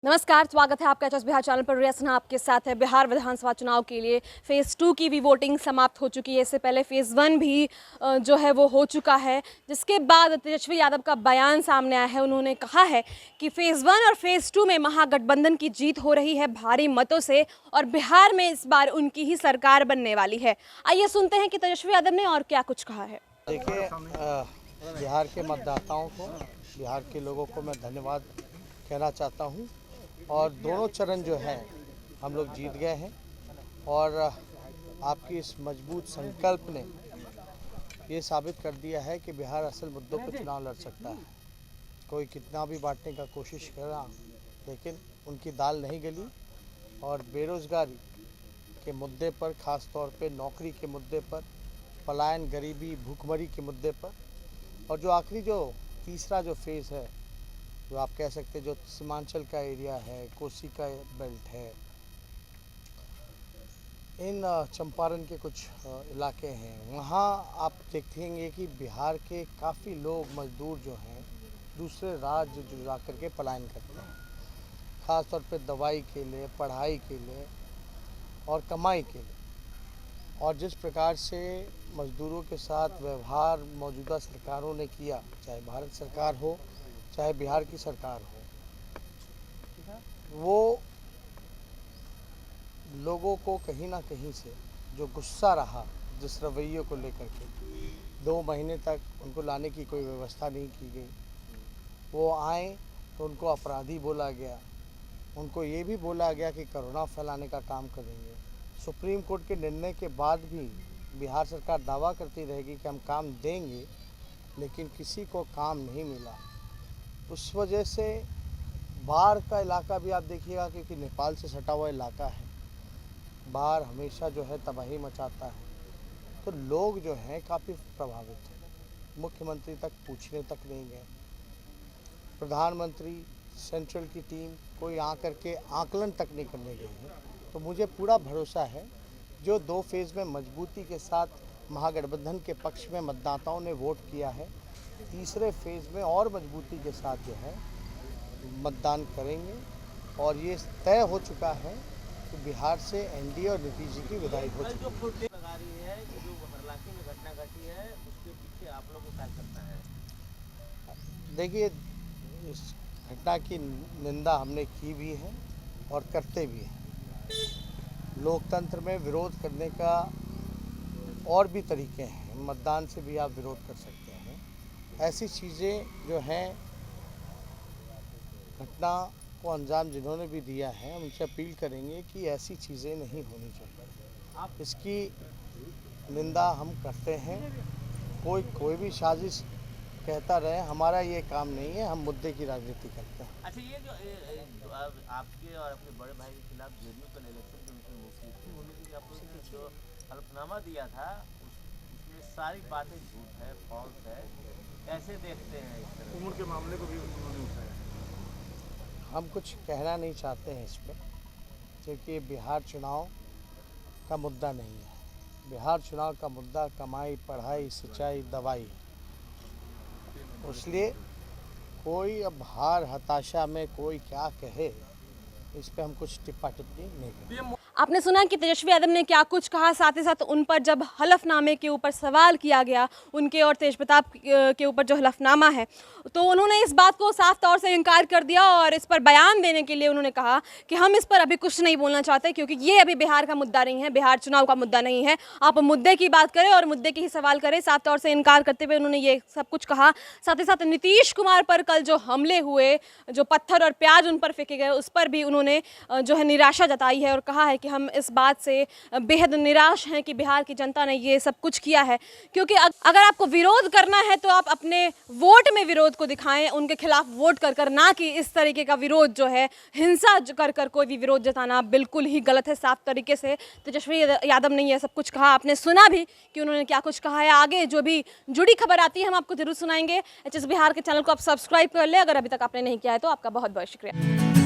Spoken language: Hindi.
नमस्कार, स्वागत है आपका एचएस बिहार चैनल पर। रिया सिन्हा आपके साथ है। बिहार विधानसभा चुनाव के लिए फेज़ 2 की भी वोटिंग समाप्त हो चुकी है। इससे पहले फेज़ 1 भी जो है वो हो चुका है, जिसके बाद तेजस्वी यादव का बयान सामने आया है। उन्होंने कहा है कि फेज़ 1 और फेज़ 2 में महागठबंधन की जीत हो रही है भारी मतों से और बिहार में इस बार उनकी ही सरकार बनने वाली है। आइए सुनते हैं कि तेजस्वी यादव ने और क्या कुछ कहा है। देखिए, बिहार के मतदाताओं को, बिहार के लोगों को मैं धन्यवाद कहना चाहता हूं। और दोनों चरण जो है हम लोग जीत गए हैं और आपकी इस मजबूत संकल्प ने ये साबित कर दिया है कि बिहार असल मुद्दों पर चुनाव लड़ सकता है। कोई कितना भी बांटने का कोशिश करा, लेकिन उनकी दाल नहीं गली। और बेरोज़गारी के मुद्दे पर, ख़ास तौर पे नौकरी के मुद्दे पर, पलायन, गरीबी, भूखमरी के मुद्दे पर, और जो आखिरी जो तीसरा जो फेज़ है, जो आप कह सकते हैं जो सीमांचल का एरिया है, कोसी का बेल्ट है, इन चंपारण के कुछ इलाके हैं, वहाँ आप देखेंगे कि बिहार के काफ़ी लोग, मजदूर जो हैं, दूसरे राज्य जो जा कर के पलायन करते हैं, ख़ास तौर पे दवाई के लिए, पढ़ाई के लिए और कमाई के लिए। और जिस प्रकार से मजदूरों के साथ व्यवहार मौजूदा सरकारों ने किया, चाहे भारत सरकार हो चाहे बिहार की सरकार हो, वो लोगों को कहीं ना कहीं से जो गुस्सा रहा, जिस रवैये को लेकर के 2 महीने तक उनको लाने की कोई व्यवस्था नहीं की गई। वो आए तो उनको अपराधी बोला गया, उनको ये भी बोला गया कि कोरोना फैलाने का काम करेंगे। सुप्रीम कोर्ट के निर्णय के बाद भी बिहार सरकार दावा करती रहेगी कि हम काम देंगे, लेकिन किसी को काम नहीं मिला। उस वजह से बाढ़ का इलाका भी आप देखिएगा, क्योंकि नेपाल से सटा हुआ इलाका है, बाढ़ हमेशा जो है तबाही मचाता है, तो लोग जो हैं काफ़ी प्रभावित हैं। मुख्यमंत्री तक पूछने तक नहीं गए, प्रधानमंत्री, सेंट्रल की टीम कोई आकर के आकलन तक नहीं करने गई है। तो मुझे पूरा भरोसा है, जो 2 फेज़ में मजबूती के साथ महागठबंधन के पक्ष में मतदाताओं ने वोट किया है, तीसरे फेज़ में और मजबूती के साथ जो है मतदान करेंगे। और ये तय हो चुका है कि बिहार से एनडीए और नीतीश जी की विदाई हो चुकी है। जो फुटेज लगा रही है, जो हरलाखी में घटना घटी है, उसके पीछे आप लोगों को क्या करना है? देखिए, इस घटना की निंदा हमने की भी है और करते भी हैं। लोकतंत्र में विरोध करने का और भी तरीके हैं, मतदान से भी आप विरोध कर सकते हैं। ऐसी चीज़ें जो हैं, घटना को अंजाम जिन्होंने भी दिया है, हम उनसे अपील करेंगे कि ऐसी चीज़ें नहीं होनी चाहिए। इसकी निंदा हम करते हैं। कोई भी साजिश कहता रहे, हमारा ये काम नहीं है, हम मुद्दे की राजनीति करते हैं। अच्छा, ये जो आपके और अपने बड़े भाई के खिलाफ जेडीयू कल इलेक्शन कमीशन मुख्य होने के आप लोगों ने जो हलफनामा दिया था, उसमें सारी बातें झूठ है, फॉल्स है, कैसे देखते हैं इस तरह? उम्र के मामले को भी उन्होंने उठाया। हम कुछ कहना नहीं चाहते हैं इस पर, क्योंकि बिहार चुनाव का मुद्दा नहीं है। बिहार चुनाव का मुद्दा कमाई, पढ़ाई, सिंचाई, दवाई है। इसलिए कोई अब हार हताशा में कोई क्या कहे, इस पे हम कुछ टिप्पा टिप्पणी नहीं करेंगे। आपने सुना कि तेजस्वी यादव ने क्या कुछ कहा। साथ ही साथ उन पर जब हलफनामे के ऊपर सवाल किया गया, उनके और तेजप्रताप के ऊपर जो हलफनामा है, तो उन्होंने इस बात को साफ तौर से इनकार कर दिया और इस पर बयान देने के लिए उन्होंने कहा कि हम इस पर अभी कुछ नहीं बोलना चाहते, क्योंकि ये अभी बिहार का मुद्दा नहीं है, बिहार चुनाव का मुद्दा नहीं है। आप मुद्दे की बात करें और मुद्दे के ही सवाल करें। साफ तौर से इनकार करते हुए उन्होंने ये सब कुछ कहा। साथ ही साथ नीतीश कुमार पर कल जो हमले हुए, जो पत्थर और प्याज उन पर फेंके गए, उस पर भी उन्होंने जो है निराशा जताई है और कहा है कि हम इस बात से बेहद निराश हैं कि बिहार की जनता ने ये सब कुछ किया है। क्योंकि अगर आपको विरोध करना है तो आप अपने वोट में विरोध को दिखाएं, उनके खिलाफ वोट कर कर, ना कि इस तरीके का विरोध जो है हिंसा कर कर कोई भी विरोध जताना बिल्कुल ही गलत है। साफ तरीके से तेजस्वी यादव ने यह सब कुछ कहा। आपने सुना भी कि उन्होंने क्या कुछ कहा है। आगे जो भी जुड़ी खबर आती है हम आपको जरूर सुनाएंगे। एचएस बिहार के चैनल को आप सब्सक्राइब कर ले, अगर अभी तक आपने नहीं किया है तो। आपका बहुत बहुत शुक्रिया।